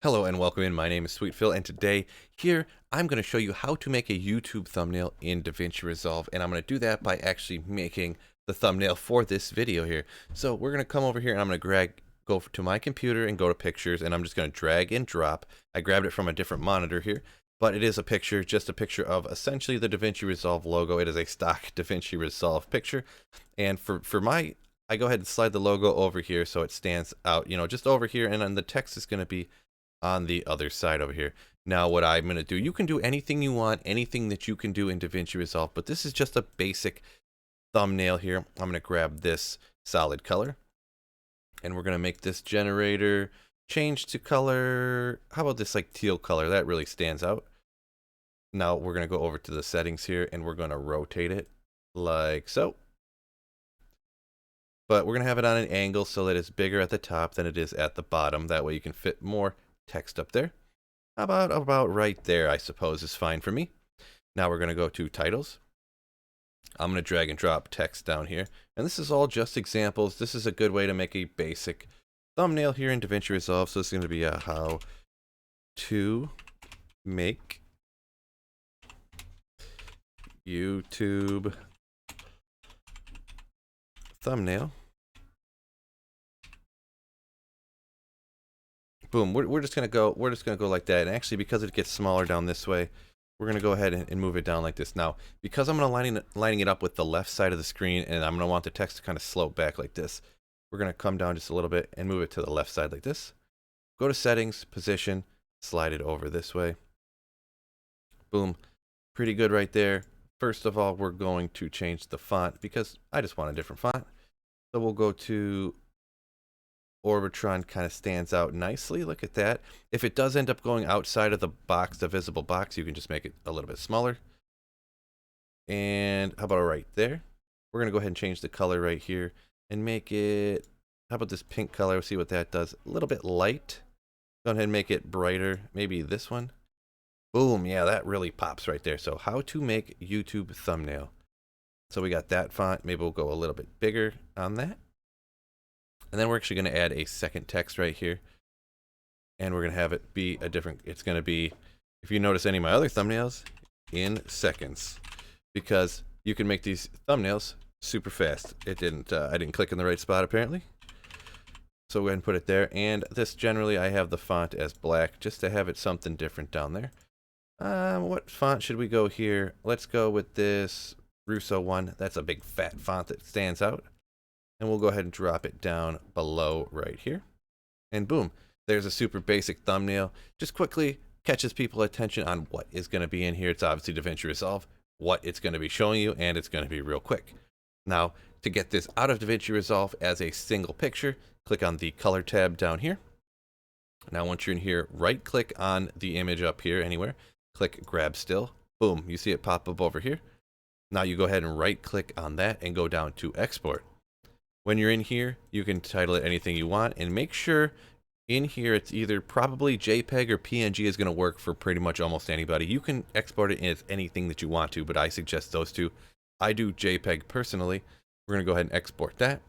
Hello and welcome in. My name is Sweet Phil, and today here I'm going to show you how to make a YouTube thumbnail in Davinci Resolve, and I'm going to do that by actually making the thumbnail for this video here. So we're going to come over here and I'm going to go to my computer and go to pictures, and I'm just going to drag and drop. I grabbed it from a different monitor here, but it is a picture, just a picture of essentially the Davinci Resolve logo. It is a stock Davinci Resolve picture, and I go ahead and slide the logo over here so it stands out, just over here, and then the text is going to be on the other side over here. Now what I'm going to do, you can do anything you want, anything that you can do in Davinci Resolve, but this is just a basic thumbnail here. I'm going to grab this solid color, and we're going to make this generator change to color. How about this like teal color? That really stands out. Now we're going to go over to the settings here, and we're going to rotate it like so. But we're going to have it on an angle so that it's bigger at the top than it is at the bottom. That way you can fit more text up there. About right there, I suppose, is fine for me. Now we're going to go to titles. I'm going to drag and drop text down here. And this is all just examples. This is a good way to make a basic thumbnail here in Davinci Resolve. So it's going to be a how to make YouTube thumbnail. Boom. We're just gonna go like that. And actually, because it gets smaller down this way, we're gonna go ahead and move it down like this. Now, because I'm gonna lining it up with the left side of the screen, and I'm gonna want the text to kind of slope back like this, we're gonna come down just a little bit and move it to the left side like this. Go to settings, position, slide it over this way. Boom. Pretty good right there. First of all, we're going to change the font because I just want a different font. So we'll go to Orbitron. Kind of stands out nicely. Look at that. If it does end up going outside of the box, the visible box, you can just make it a little bit smaller. And how about right there? We're going to go ahead and change the color right here and make it, how about this pink color? See what that does. A little bit light. Go ahead and make it brighter. Maybe this one. Boom. Yeah, that really pops right there. So how to make YouTube thumbnail. So we got that font. Maybe we'll go a little bit bigger on that. And then we're actually going to add a second text right here. And we're going to have it be a different, it's going to be, if you notice any of my other thumbnails, in seconds. Because you can make these thumbnails super fast. I didn't click in the right spot apparently. So we'll go ahead and put it there. And this generally, I have the font as black just to have it something different down there. What font should we go here? Let's go with this Russo one. That's a big fat font that stands out. And we'll go ahead and drop it down below right here. And boom, there's a super basic thumbnail. Just quickly catches people's attention on what is going to be in here. It's obviously Davinci Resolve, what it's going to be showing you, and it's going to be real quick. Now, to get this out of Davinci Resolve as a single picture, click on the color tab down here. Now, once you're in here, right click on the image up here anywhere. Click grab still. Boom, you see it pop up over here. Now you go ahead and right click on that and go down to export. When you're in here, you can title it anything you want, and make sure in here it's either probably JPEG or PNG is going to work for pretty much almost anybody. You can export it as anything that you want to, but I suggest those two. I do JPEG personally. We're going to go ahead and export that.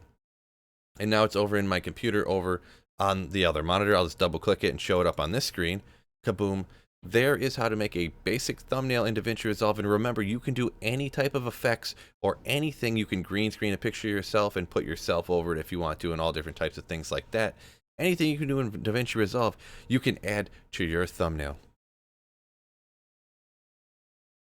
And now it's over in my computer over on the other monitor. I'll just double click it and show it up on this screen. Kaboom. There is how to make a basic thumbnail in Davinci Resolve. And remember, you can do any type of effects or anything. You can green screen a picture of yourself and put yourself over it if you want to, and all different types of things like that. Anything you can do in Davinci Resolve, you can add to your thumbnail.